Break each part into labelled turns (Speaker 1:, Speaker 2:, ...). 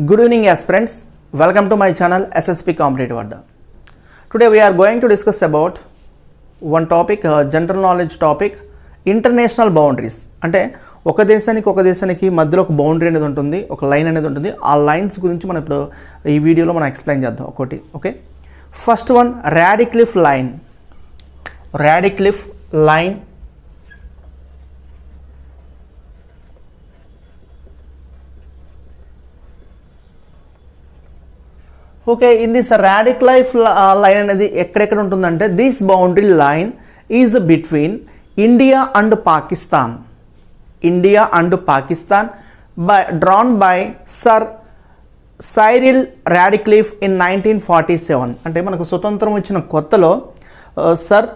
Speaker 1: Good evening aspirants, welcome to my channel SSP Competitive Adda. Today we are going to discuss about one topic, general knowledge topic, international boundaries. అంటే ఒక దేశానికి మధ్యలో ఒక boundary అనేది ఉంటుంది, ఒక line అనేది ఉంటుంది. ఆ లైన్స్ గురించి మనం ఇప్పుడు ఈ వీడియోలో మనం ఎక్స్ప్లెయిన్ చేద్దాం ఒకటి. Okay, first one Radcliffe line. Radcliffe line okay, in this Radcliffe line అనేది ఎక్కడెక్కడ ఉంటుందంటే this boundary line is between India and Pakistan. India and Pakistan drawn by sir Cyril Radcliffe in 1947. అంటే మనకు స్వతంత్రం వచ్చిన కొత్తలో సర్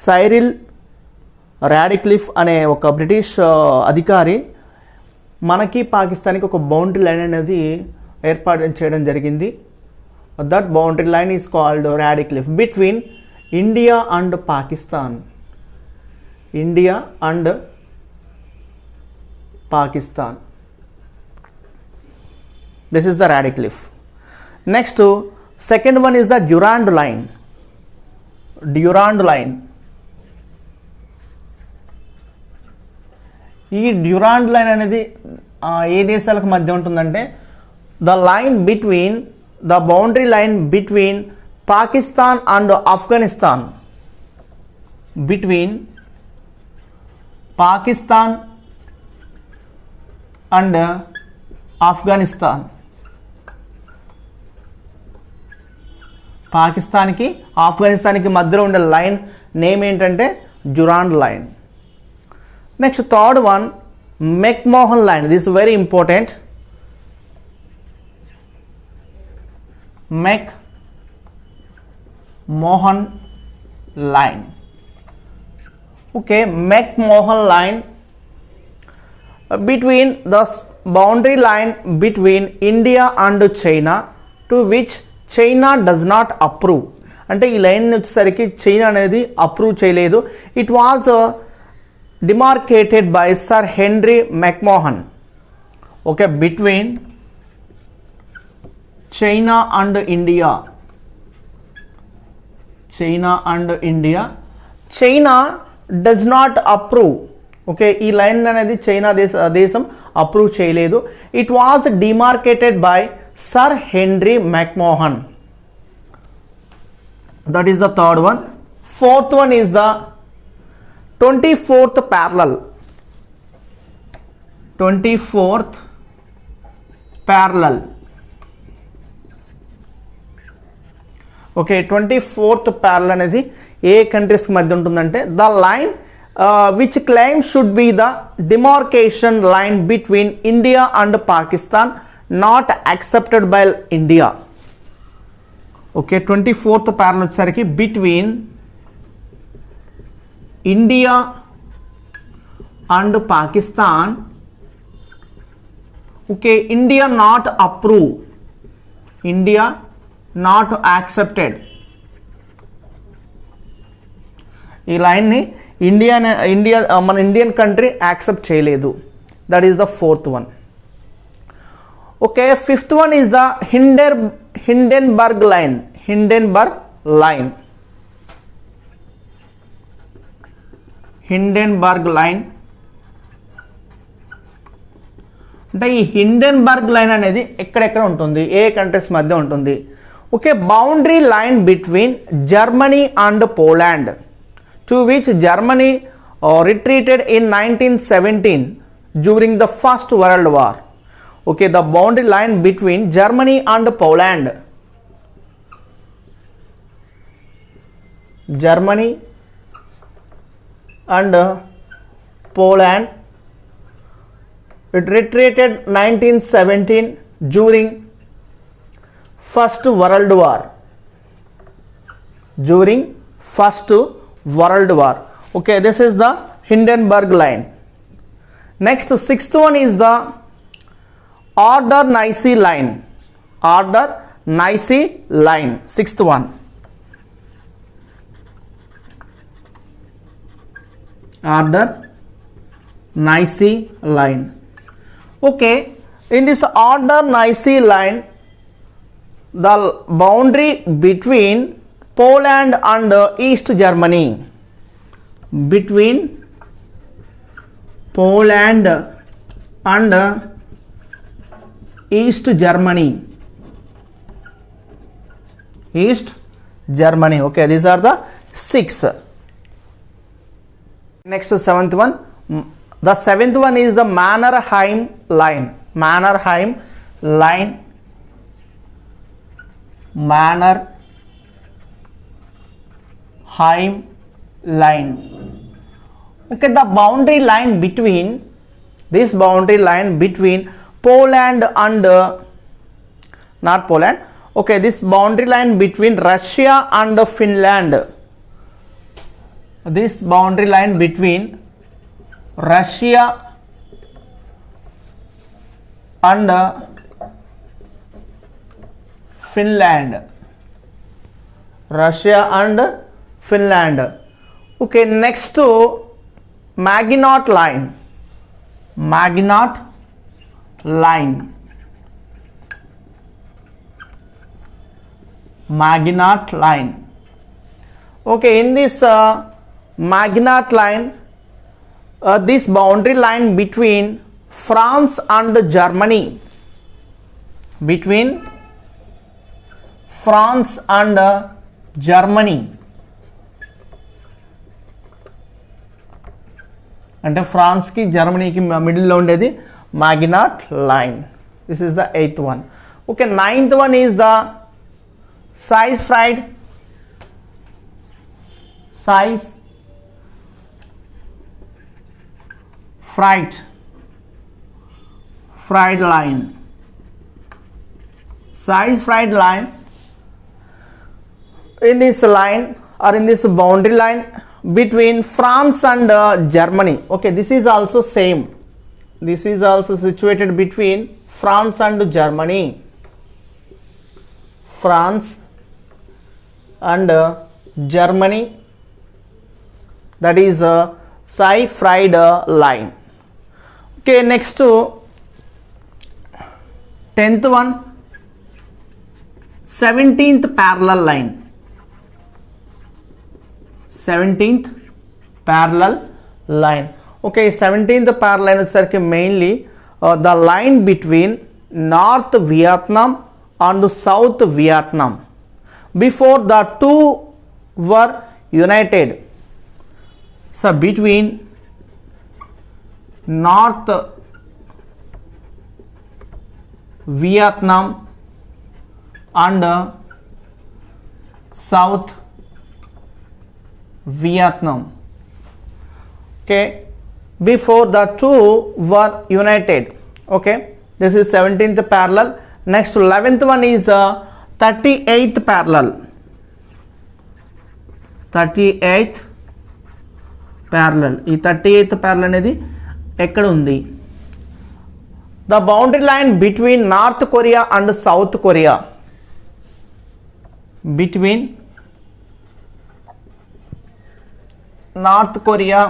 Speaker 1: సైరిల్ రాడిక్లిఫ్ అనే ఒక బ్రిటిష్ అధికారి మనకి పాకిస్తాన్కి ఒక బౌండరీ లైన్ అనేది ఏర్పాటు చేయడం జరిగింది. That boundary line is called Radcliffe between India and Pakistan. India and Pakistan. This is the Radcliffe. Next second one is the Durand line. Durand line. ఈ డ్యూరాండ్ లైన్ అనేది ఏ దేశాలకు మధ్య ఉంటుందంటే the line between the boundary line between Pakistan and Afghanistan. Between Pakistan and Afghanistan. పాకిస్తాన్కి ఆఫ్ఘనిస్తాన్కి మధ్యలో ఉండే line name ఏంటంటే Durand line. Next third one McMahon line. This very important. McMahon line. Okay, McMahon line between the boundary line between India and China, to which China does not approve. అంటే ఈ line వచ్చేసరికి China అనేది approve చేయలేదు. It was demarcated by sir Henry McMahon. Okay, between China and India. China and India. China does not approve. Okay, ఈ line అనేది China దేశం approve చేయలేదు. It was demarcated by sir Henry McMahon. That is the third one. Fourth one is the 24th parallel. 24th parallel. Okay, 24th parallel అనేది ఏ కంట్రీస్కి మధ్య ఉంటుందంటే the line which claim should be the demarcation line between India and Pakistan, not accepted by India. Okay, 24th parallel వచ్చేసరికి between India and Pakistan. Okay, India not approve. India not accepted. ఈ లైన్ని మన Indian country accept చేయలేదు. That is the fourth one. Okay, fifth one is the Hindenburg line. Hindenburg line. Hindenburg line అంటే ఈ Hindenburg line అనేది ఎక్కడెక్కడ ఉంటుంది, ఏ countries మధ్య ఉంటుంది. Okay, boundary line between Germany and Poland, to which Germany retreated in 1917 during the First World War. Okay, the boundary line between Germany and Poland. Germany and Poland, it retreated 1917 during First World War. During First World War. Okay, this is the Hindenburg line. Next, sixth one is the Oder-Neisse line. Oder-Neisse line. Sixth one. Oder-Neisse line. Okay, In this Oder-Neisse line, the boundary between Poland and East Germany, between Poland and East Germany, East Germany. Okay, these are the 6. Next, 7th one. The 7th one is the Mannerheim line. Mannerheim line. Mannerheim line. Okay, the boundary line between Poland and not Poland. Okay, this boundary line between Russia and Finland. This boundary line between Russia and Finland. Russia and Finland. Okay, next to Maginot line. Maginot line. Maginot line. Okay, in this Maginot line, this boundary line between France and Germany, between France and Germany, అంటే France కి జర్మనీకి middle లో ఉండేది Maginot line. This is the 8th one. Okay, 9th one is the Seysfried line. Seysfried line. In this line or in this boundary line between France and Germany. Okay, this is also same. This is also situated between France and Germany. France and Germany. That is Seysfried line. Okay, next to 10th one, 17th parallel line. 17th parallel line. Okay, 17th parallel line వచ్చేసరికి mainly the line between North Vietnam and South Vietnam before the two were united. So between North Vietnam and South Vietnam. Okay, before the two were united. Okay, this is 17th parallel. Next 11th one is 38th parallel. 38th parallel. ఈ 38th parallel అనేది ఎక్కడ ఉంది? The boundary line between North Korea and South Korea. Between North Korea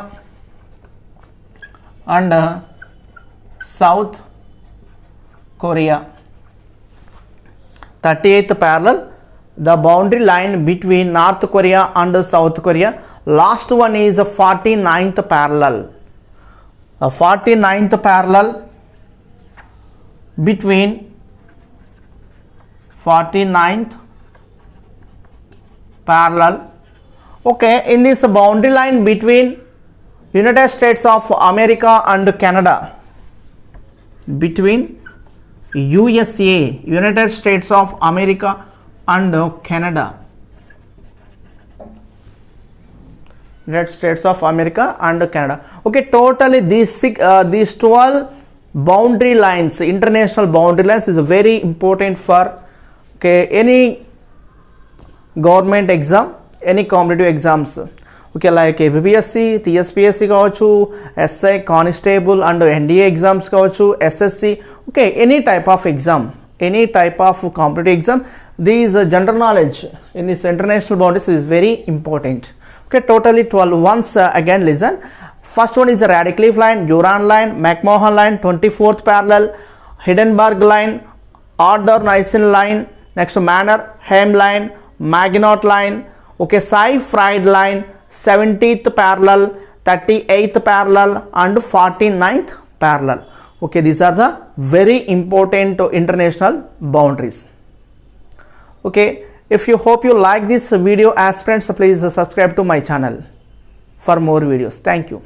Speaker 1: and South Korea. 38th parallel, the boundary line between North Korea and South Korea. Last one is 49th parallel. 49th parallel between 49th parallel. Okay, in this boundary line between United States of America and Canada, between USA, United States of America and Canada, United States of America and Canada. Okay, totally these 12 boundary lines, international boundary lines, is very important for any government exam, any competitive exams. Okay, like APPSC, TSPSC కావచ్చు, SI constable and NDA exams కావచ్చు, SSC. Okay, any type of exam, any type of competitive exam, these general knowledge in this international boundaries is very important. Okay, totally 12. Once again listen. First one is the Radcliffe line, Durand line, McMahon line, 24th parallel, Hindenburg line, Oder-Neisse line, next Mannerheim line, Maginot line, okay, Seyfried line, 70th parallel, 38th parallel and 49th parallel. Okay, these are the very important international boundaries. Okay, if you hope you like this video, aspirants, please subscribe to my channel for more videos. Thank you.